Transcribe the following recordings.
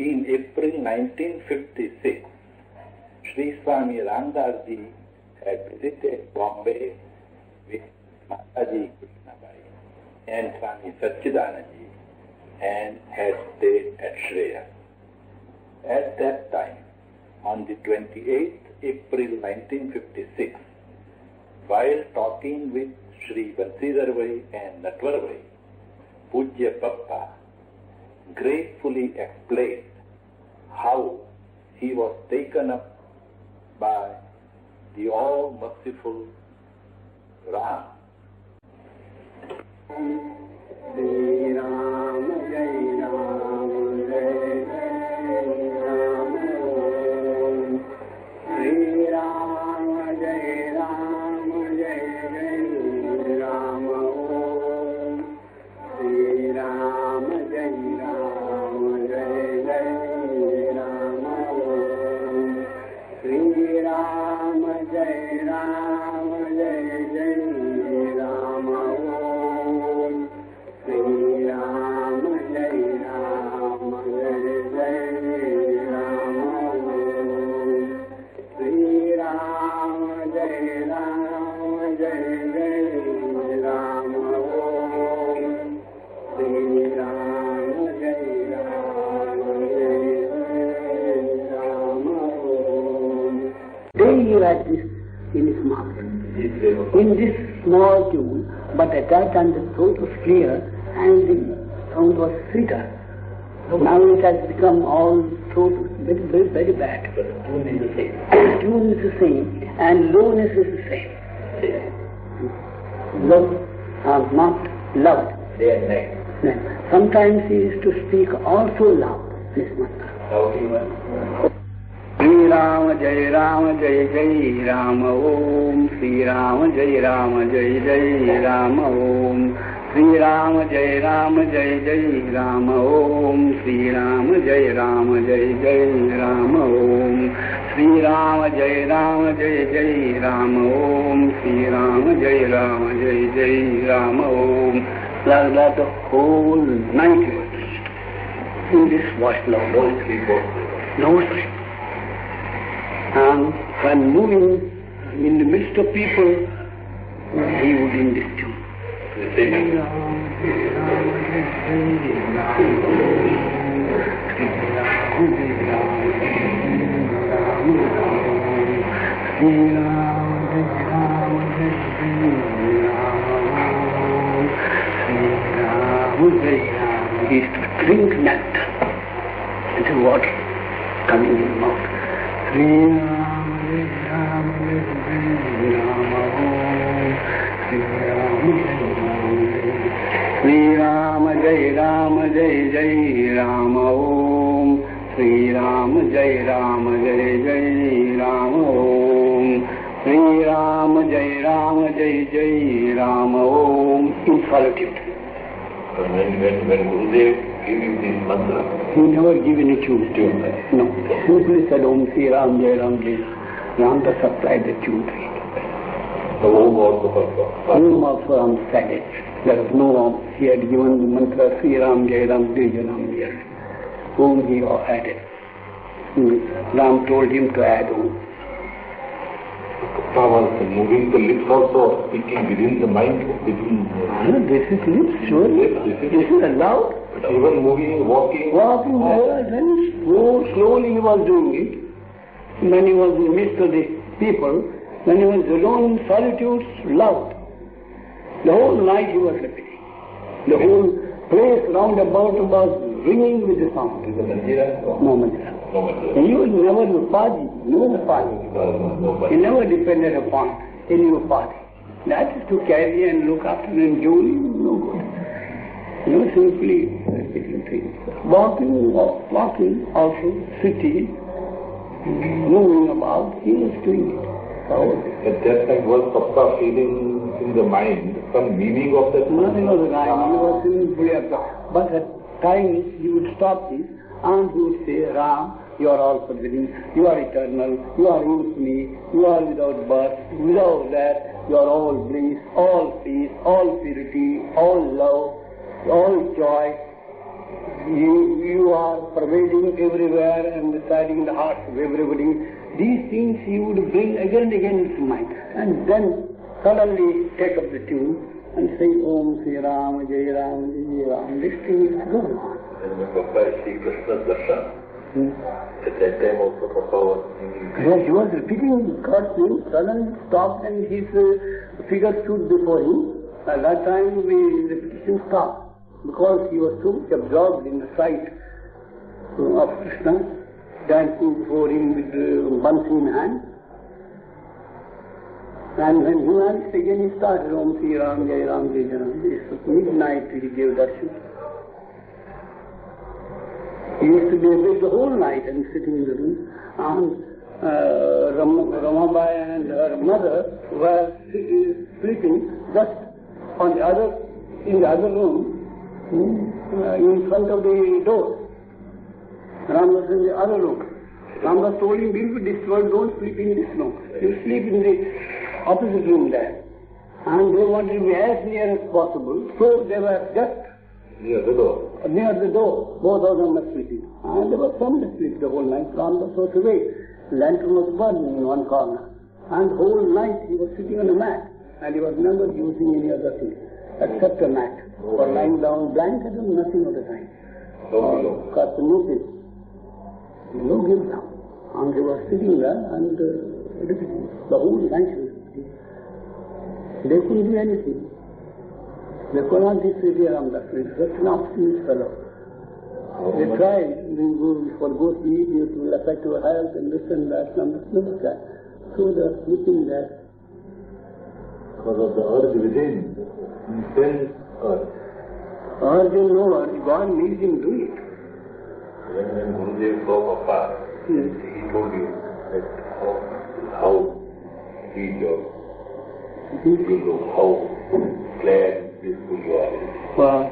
in April 1956, Sri Swami Ramdas Ji had visited Bombay with Mataji Krishnabai and Swami Satchidanand Ji and had stayed at Shreya. At that time, on the 28th April 1956, while talking with Sri Bansidhar Bhai and Natwar Bhai, Pujya Papa gracefully explained how he was taken up by the all-merciful Ram. Jai Ram, Jai Ram, Jai Ram, Jai Ram, Jai Ram, Jai Ram, Jai Ram, Jai Ram, Jai Ram, Jai Ram, Jai Ram, Jai Ram, Sri Ram, Jai Ram, Jai Ram, Sri Ram, Jai Ram, Jai Ram, Sri Ram, Jai Ram, Jai Ram. They like this in his mouth, in this small tune, but at that time the throat was clear and the sound was sweeter. Now it has become all throat very, very, very bad. But the tune is the same. The tune is the same and lowness is the same. Low are not loud. They are night. Sometimes he used to speak also loud, this mantra. Sri Ram, Jai Ram, Jai Jai Ram, Om. Sri Ram, Jai Ram, Jai Jai Ram, Om. Sri Ram, Jai Ram, Jai Jai Ram, Om. Sri Ram, Jai Ram, Jai Jai Ram, Om. Sri Ram, Jai Ram, Jai Jai Ram, Om. Sri Ram, Jai Ram, Jai Jai Ram, Om. Like that the whole night in this voice loud. No sleep. And when moving in the midst of people, he would in this tune. He used to drink nectar into water coming in his mouth. Sri Ram, Jai Ram, Jai Jai Ram, Om. Sri Ram, Jai Ram, Jai Jai Ram, Om. Sri Ram, Jai Ram, Jai Jai Ram, Om. In solitude. When Gurudev gave you this mantra, he never gave any tune. No, he simply said Om Sri Ram, Jai Ram, Jai Ramdas supplied the tune to it. The Om also also Ram said it. There was no Om. He had given the mantra Sri Ram, Jai Ram, Jai Ram, Jai Om he added. Ram told him to add Om. Moving the lips also, speaking within the mind, this is lips, sure. This is allowed. But even moving, walking. Very slowly he was doing it. When he was in the midst of the people, when he was alone in solitude, loud. The whole night he was repeating. The whole place round about was ringing with the sound. Is it Manjira? No Manjira. He was never Upadi, no Upadi. He never depended upon any Upadi. That is to carry and look after and Julie, no good. Simply repeating things. Walking also, sitting, moving about, he was doing it. At that time was Papa feeling in the mind some meaning of that? Nothing of the kind. He was feeling but at times he would stop this and he would say, Ram, you are all forbidding, you are eternal, you are infinite, you are without birth, without that, you are all bliss, all peace, all purity, all love, all joy. You are pervading everywhere and residing in the hearts of everybody. These things you would bring again and again into mind. And then suddenly take up the tune and say, Om Sri Ram, Jai Ram, Jai Ram. This thing is going on. And when Papa see Krishna's darshan, at that time also Papa was singing. Yes, he was repeating God's name, suddenly stopped and his figure stood before him. At that time the repetition stopped because he was so much absorbed in the sight of Krishna, dancing before him with bansi in hand. And when he went again, he started Om Sri Ram, Jai Ram, Jai Ram. This was midnight he gave darshan. He used to be awake the whole night and sitting in the room. And Ramabai and her mother were sleeping just on in the other room, in front of the door. Ram was in the other room. Ramdas told him, "Be disturbed, don't sleep in this room. You sleep in the opposite room there." And they wanted to be as near as possible, so they were just Near the door. Near the door, both of them were sleeping. And they were sound asleep the whole night. Ramdas was awake. Lantern was burning in one corner. And the whole night he was sitting on a mat. And he was never using any other thing except a mat. For lying down, blanket and nothing of the kind. Because the notice, no give down. And they were sitting there and the whole night was sitting. They couldn't do anything. They could not defeat Ramdas. He was such an obstinate fellow. They tried, for good deed, it will affect your health and this and that. Ramdas never tried. So they were sleeping there. Because of the urge within, intense urge. Urge and no urge, God made him do it. When Gurudev saw Papa, he told you that how he how glad, peaceful you are. Well,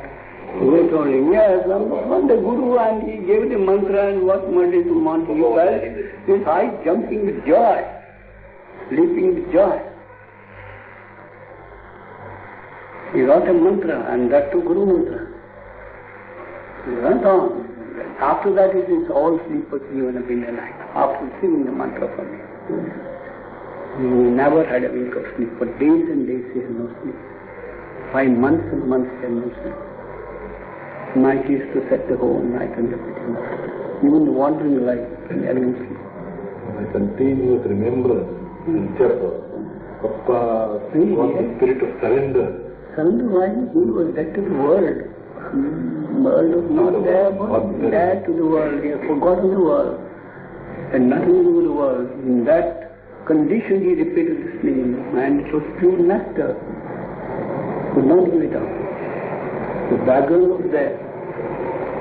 they told him, yes, when the Guru and he gave the mantra and what Monday to Monday he felt, his eyes jumping with joy, leaping with joy. He wrote a mantra and that to Guru mantra. He went on. After that it is all sleep was given up in the night. After singing the mantra for me. He never had a wink of sleep. For days and days he had no sleep. 5 months and months he had no sleep. Night he used to set the whole night and repeating. Even wandering life and having sleep. A continuous remembrance and chapter. Papa was the spirit of surrender. Surrender why? He was dead to the world. The world was not there, but dead to the world. He had forgotten the world. And nothing to do with the world. In that condition he repeated this name, and it was pure nectar. Could not give it up. The background was there.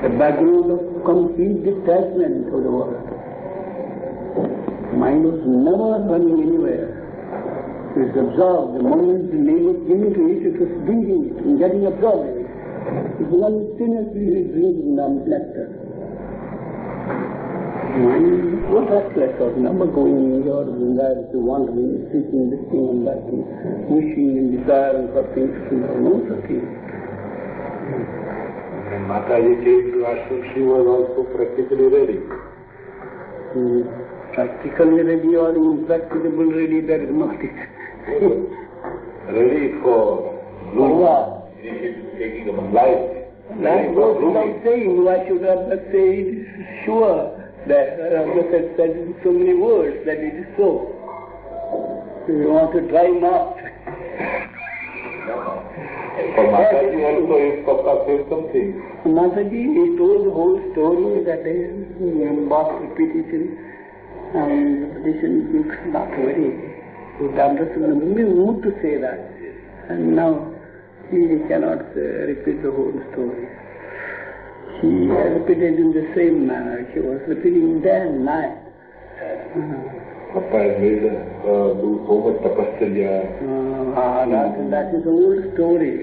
The background of complete detachment of the world. Mind was never running anywhere. It was absorbed. The moment the name was given to it, it was drinking it and getting absorbed in it. It was continuously drinking the nectar. Mind was restless, was never going here and there, wandering, seeking this thing and that thing, wishing and desiring for things, no such thing. When Mataji came to ashram, she was also practically ready. Practically ready or impracticable ready, there is nothing. Ready for what? Taking of life. That goes without saying. Why should I say it is sure that Ramdas had said in so many words that it is so. You want to dry him up. For Mataji also, if Papa says something. Mataji, he told the whole story that his boss repetition and repetition is not very good. Ramdas was in the mood to say that. And now he cannot repeat the whole story. He repeated in the same manner. He was repeating day and night. Papa has made do so much tapasya. That is the old story.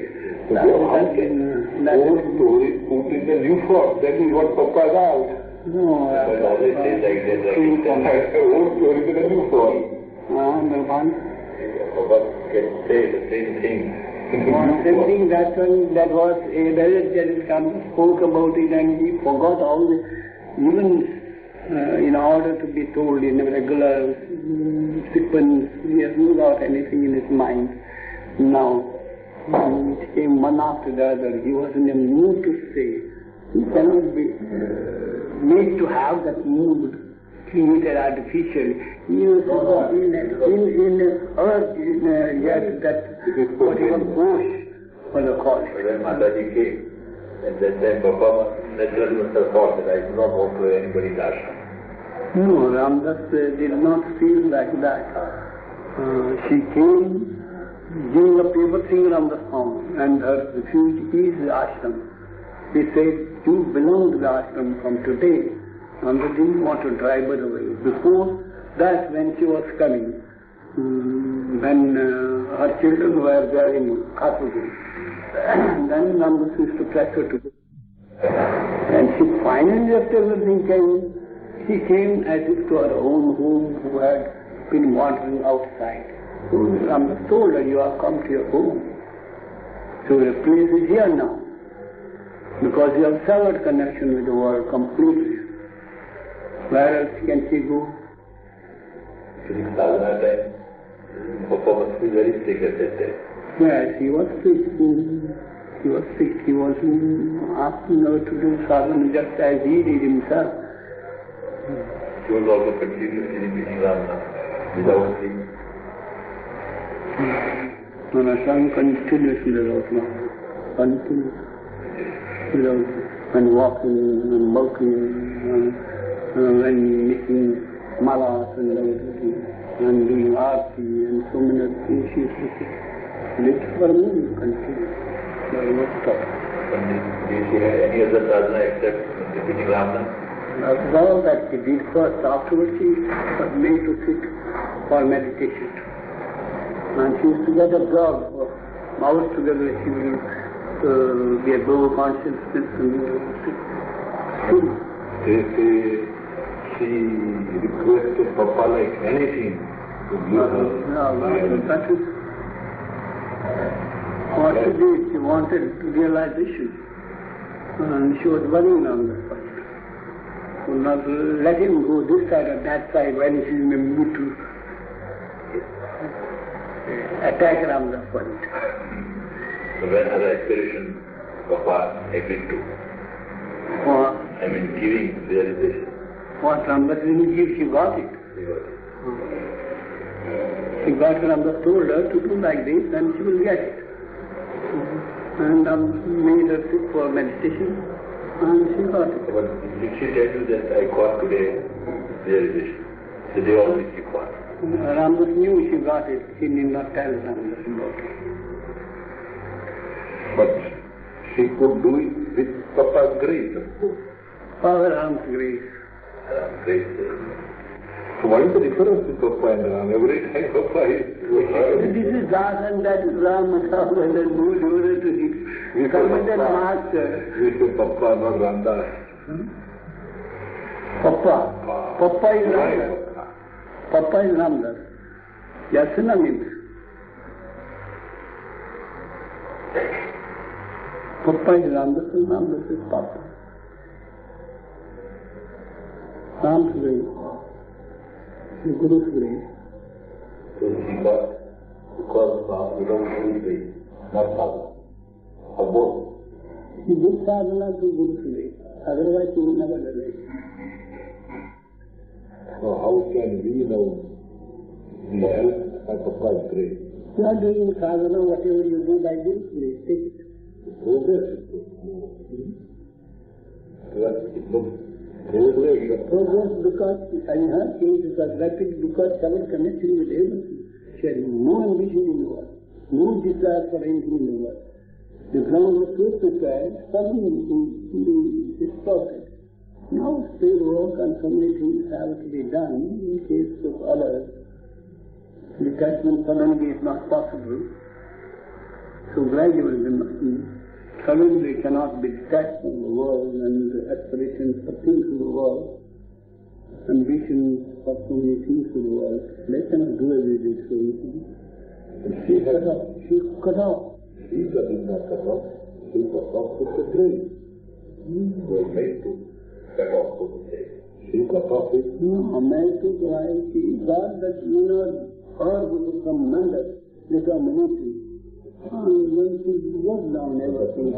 That old story put in the new form. That is what Papa has asked. No, always say like that. Old story in a new form. Papa can say the same thing Something that was a religious spoke about it and he forgot all this. Even in order to be told in a regular sequence, he hasn't got anything in his mind. Now, it came one after the other. He was in a mood to say. He cannot be made to have that mood created artificially. He was in earth, yet that whatever Ghosh was called. When Mataji came, at that time Papa naturally must have thought that I do not want to anybody's ashram. No, Ramdas did not feel like that. She came, giving up everything Ramdas found, and her refuge is the ashram. He said, you belong to the ashram from today. Ramdas didn't want to drive her away. Before that, when she was coming, when her children were there in Khatuguri, then Ramdas used to press her to go. And she finally, after everything came, she came as if to her own home who had been wandering outside. So Ramdas told her, you have come to your home. So your place is here now. Because you have severed connection with the world completely. Where else can she go? During sadhana time, Papa must be very sick at that time. Yes, he was sick. He was sick. He was asking her to do sadhana just as he did himself. She was also continuously repeating Ramana without sleep. Manasam continuously without Ramana. Continuously. When walking and walking when making malas and doing arti and so many other things she used to say. Let for me continue. There was stop. Did she have any other sadhana except repeating Ramana? That's all that she did first. Afterwards she was made to sit for meditation. And she used to get a dog for hours together. She will be a low consciousness and sit. They say she requested Papa like anything to give her. No, that is what she did. She wanted realization. And she was worrying on the first. Would not let him go this side or that side when she is in the mood to attack Ramdas for it. So when her aspiration Papa agreed to? I mean giving realization. What Ramdas didn't give, she got it. She got Ramdas told her to do like this and she will get it. And made her sit for meditation and she got it. But did she tell you that I got today realization? The day of which she got? Ramdas knew she got it. She did not tell Ramdas about it. But she could do it with Papa's grace, of course. Father Ram's grace. Grace. So what is the difference with Papa and Ram? Every time Papa is... This is Das and that is Ram and then moved over to his committed master. We say Papa, not Ramdas. Papa. Papa is Ramdas. Papa is Ramdas. Yasuna means. Papa is Ramdas and Ramdas is Papa. Ram's grace. The Guru's grace. So she got because we don't do grace, not sadhana. Or both. He did sadhana to Guru's grace. Otherwise he would never do it. So how can we know the help by Papa's grace? You are doing sadhana, whatever you do by Guru's grace, take it. Progress. It looks Progress because in her case it was rapid because she was connected with everything. She had no ambition in the world, no desire for anything in the world. The ground was so prepared, suddenly it is perfect. Now still work on so many things have to be done in case of others. Detachment suddenly is not possible. So gradually suddenly cannot be detached from the world and the aspirations for things in the world, ambitions for so many things in the world. They cannot do everything so easily. She cut off. He did not cut off. He cut off with the grace. Was made to cut off, so to say. He cut off it. No, made to God that you know, earth will become mandate, become ministry. When he worked down everything.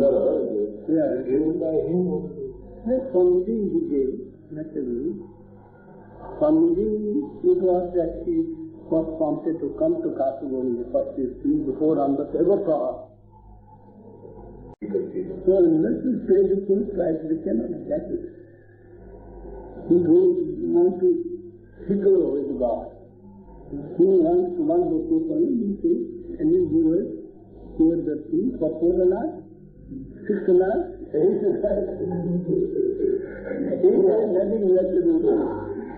Yeah. Given by him. That's from within he gave, naturally. From within it was that he was prompted to come to Kasur in the first instance before Ramdas ever saw her. So unless we pay the full price, we cannot get it. He wants to figure with God. He wants one to people, he says, and he gives the thing for 4 hours, 6 hours, 8 hours. He has nothing left to do.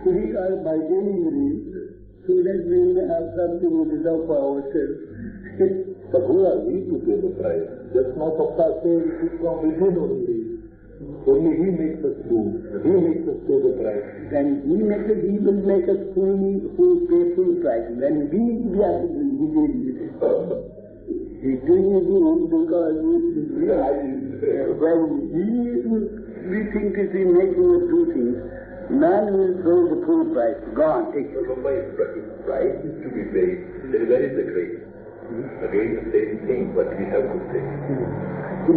We are bargaining with him so that we may have something to reserve for ourselves. But who are we to pay the price? Just now Papa said it is from within only. Only he makes us do. He makes us pay the price. Then he will make us pay full price. Then we are He doing it because when we think that he making us do things, man will throw the full price. Go on, take it. Price is to be paid. Where is the grace? Again the same thing, but we have to say.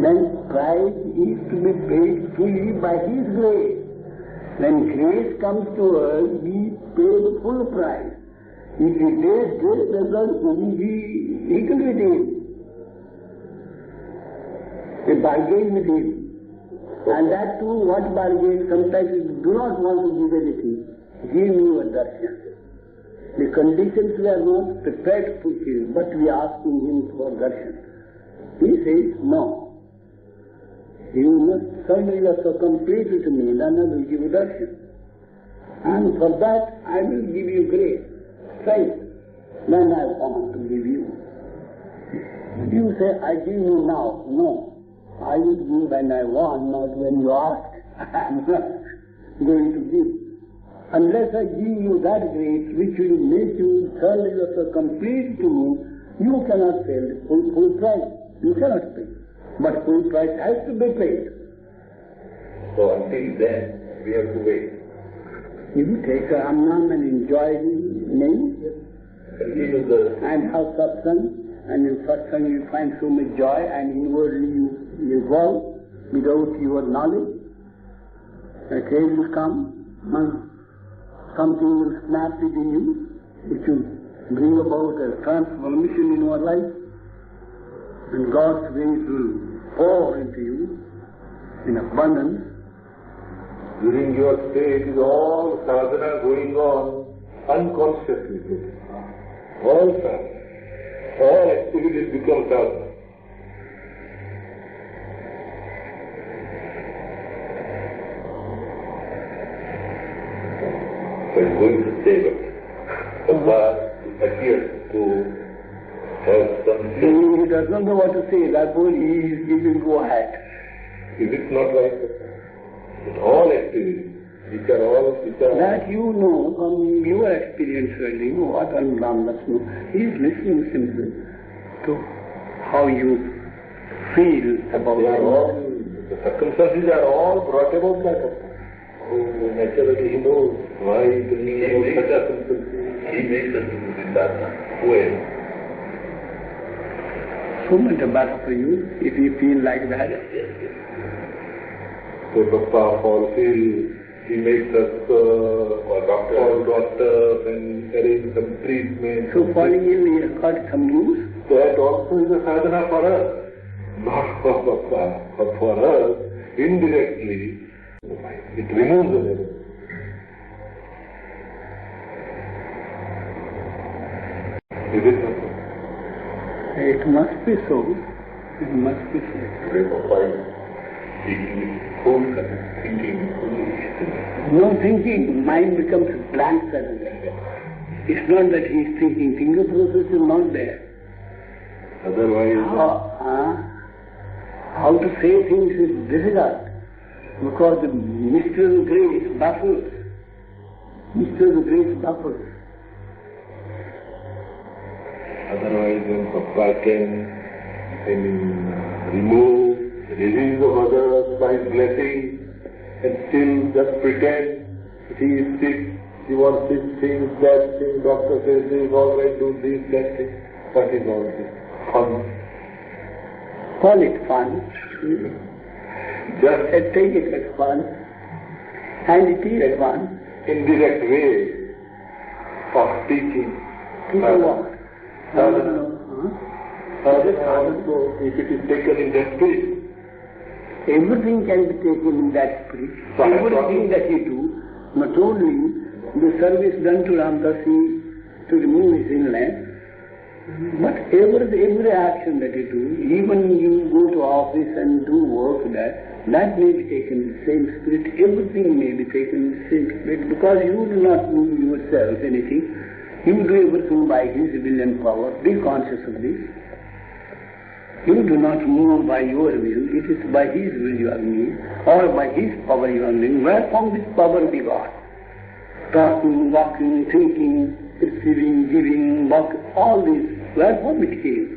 Then price is to be paid fully by his grace. When grace comes to us, we pay the full price. If the grace does not, we equal with him. We bargain with him. And that too, what bargain? Sometimes we do not want to give anything. Give me your darshan. The conditions we are not prepared to fulfill, but we are asking him for darshan. He says, no. You must surrender yourself completely to me, then I will give you darshan. And for that, I will give you grace, strength. Then I want to give you. You say, I give you now. No. I will give when I want, not when you ask. I am not going to give. Unless I give you that grace which will make you surrender yourself completely to me, you cannot pay the full price. You cannot pay. But full price has to be paid. So until then, we have to wait. If you take a Ramnam and enjoy his name, and have satsang, and in satsang you find so much joy, and inwardly you evolve without your knowledge, a change will come, something will snap within you, which will bring about a transformation in your life, and God's grace will pour into you in abundance. During your stay, it is all sadhana going on unconsciously. All sadhana. All activities become sadhana. So it's going to stay, but Papa appears to have some... He does not know what to say, therefore he is giving go ahead. Is it not like that? All activities, which are all... That you know from your experience really, what Ramdas knows. He is listening simply to how you feel about it. The circumstances are all brought about by Papa. Naturally he knows why he makes us do sadhana. When? So much the better for you if you feel like that. Yes. So Papa fulfills, he makes us call doctors and arrange some treatment. So falling ill, he has got some use. That also is a sadhana for us. Not for Papa, but for us, indirectly, it removes the level. Is it not? It must be so. It must be so. No thinking, mind becomes blank suddenly. It's not that he is thinking, thinking process is not there. Otherwise... How to say things is difficult, because the mystery of grace baffles. Mystery of grace baffles. Otherwise, when Papa can remove the disease of others by his blessing, and still just pretend that he is sick, he wants this thing, that thing, doctor says he is all right, do this, that thing. What is all this? Fun. Call it fun. Just take it as fun, and it is as fun. Indirect way of teaching. People what? Sadhana. Also, if it is taken in that spirit, everything can be taken in that spirit. Everything that you do, not only the service done to Ramdasi to remove his illness, but every action that you do, even you go to office and do work that may be taken in the same spirit. Everything may be taken in the same spirit, because you do not do yourself anything. You do everything by his will and power. Be conscious of this. You do not move by your will, it is by his will you are moving, or by his power you are moving. Where from this power we got? Talking, walking, thinking, receiving, giving, walking, all this, where from it came?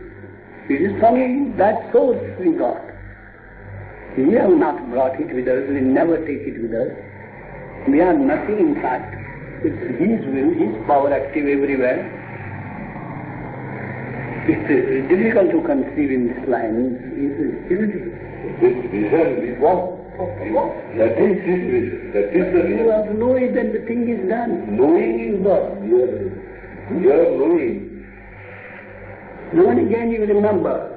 It is from that source we got. We have not brought it with us, we never take it with us. We are nothing in fact. It's his will, his power active everywhere. It's difficult to conceive in this line, isn't it? This vision we want. That is his vision. That is the vision. You have to know it and the thing is done. Knowing is not. You are knowing. Now and again you remember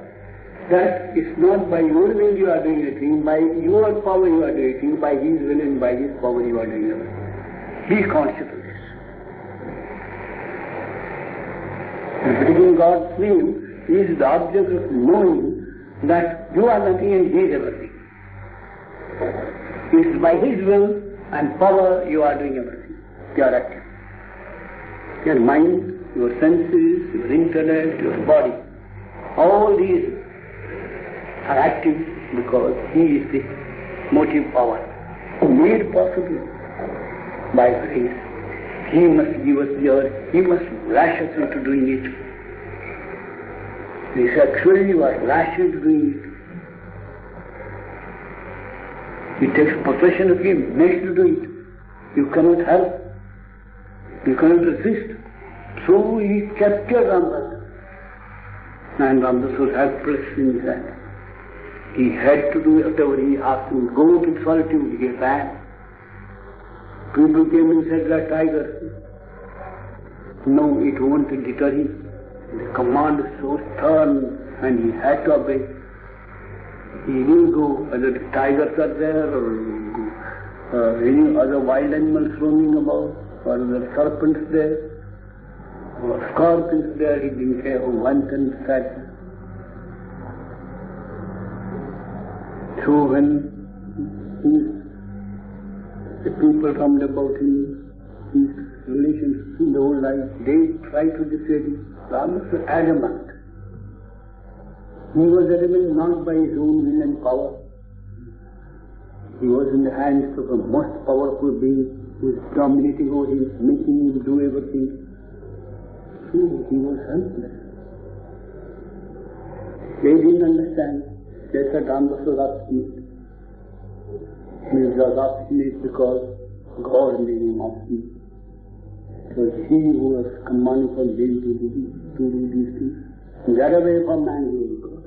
that it's not by your will you are doing the thing, by your power you are doing the thing, by his will and by his power you are doing it. Be conscious of this. Breathing God's name is the object of knowing that you are nothing and he is everything. It is by his will and power you are doing everything. You are active. Your mind, your senses, your intellect, your body, all these are active because he is the motive power. Made possible by grace. He must give us the earth, he must lash us into doing it. This actually you are lashed into doing it. It takes possession of him, makes you do it. You cannot help. You cannot resist. So he captured Ramdas. And Ramdas was helpless in his hand. He had to do whatever he asked him. Go to solitude, he ran. People came and said, that tiger. No, it won't deter him. The command is so stern and he had to obey. He will go, whether the tigers are there or any other wild animals roaming about, or the serpents there, or scorpions there, he didn't care who went and sat. So when the people round about him, his relations in the whole life, they tried to dissuade him. Ramdas was adamant. He was adamant not by his own will and power. He was in the hands of a most powerful being who is dominating over him, making him do everything. So he was helpless. They didn't understand. They said Ramdas was obstinate. He was obstinate because God made him obstinate. It was he who was commanding for them to do these things. Get away from man, God.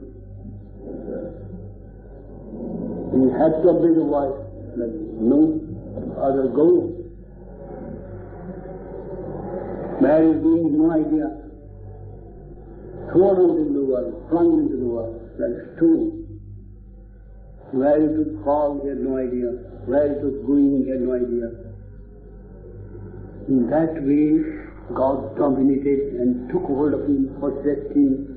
He had to obey the voice, like no other go. Where is doing no idea. Thrown out into the world, flung into the world, like stone. Where it would fall, he had no idea. Where it was going, he had no idea. In that way, God dominated and took hold of him, possessed him,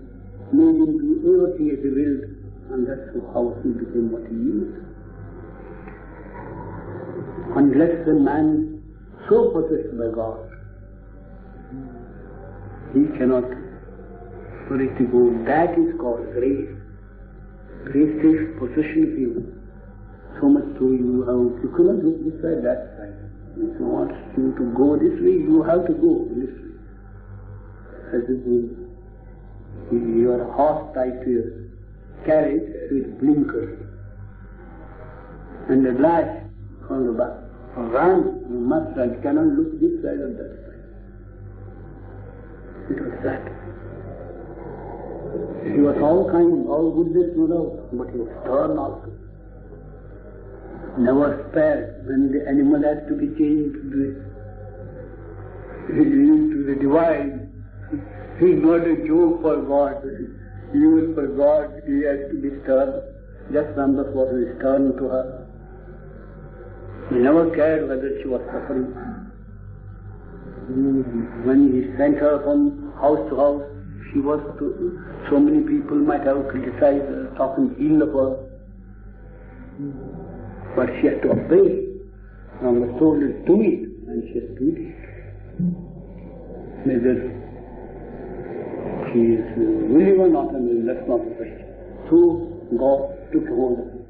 made him do everything as he willed, and that's how he became what he is. Unless a man is so possessed by God, he cannot for it to go. That is called grace. Grace takes possession of you. So much so you cannot go this side, that side. If you want you to go this way, you have to go this way. As if you are a horse tied to carriage with blinkers. And the light from the back. Run, you must run, you cannot look this side or that side. It was that. He was all kind, all goodness no doubt, but he was stern also. Never spared when the animal had to be changed to the divine. He is not a joke for God. Even for God he has to be stern. Just Ramdas was stern to her. He never cared whether she was suffering. When he sent her from house to house, she was so many people might have criticized her, talking ill of her. But she had to obey. Ramdas told her to do it, and she has to do it. Whether she is willing or not, and that's not the question. So God took hold of her.